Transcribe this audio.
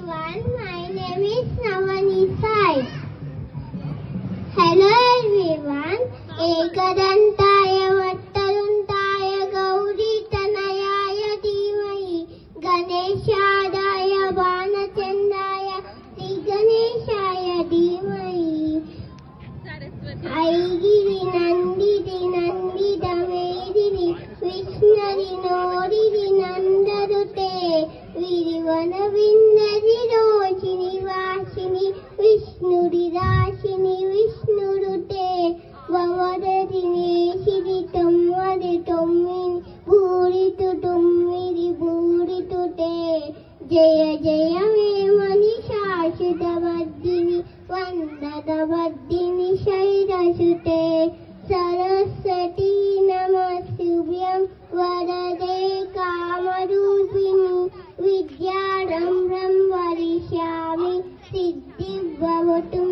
everyone, my name is Navanisai. Hello everyone, Ekadantaya Vattarundaya Gauri Tanayaya Dhimai Ganeshadaya Vanachandaya Sri Ganeshaya Dhimai Aigiri Nandidi Nandida Medini Vishnari Noridi Nandarute Virivana Vindari Roshini Vashini Vishnuri Rashini Vishnurute Vavadadine Shiri Tammadi Tammini Bhuritu Tummidi Bhuritu Te Jaya Jaya Me Manishashudavaddini Vandadavaddini Shairasute Saraswati Namastubhyam Varade Kamarupini Vidyarambram Varishyami Siddhi Bhavatu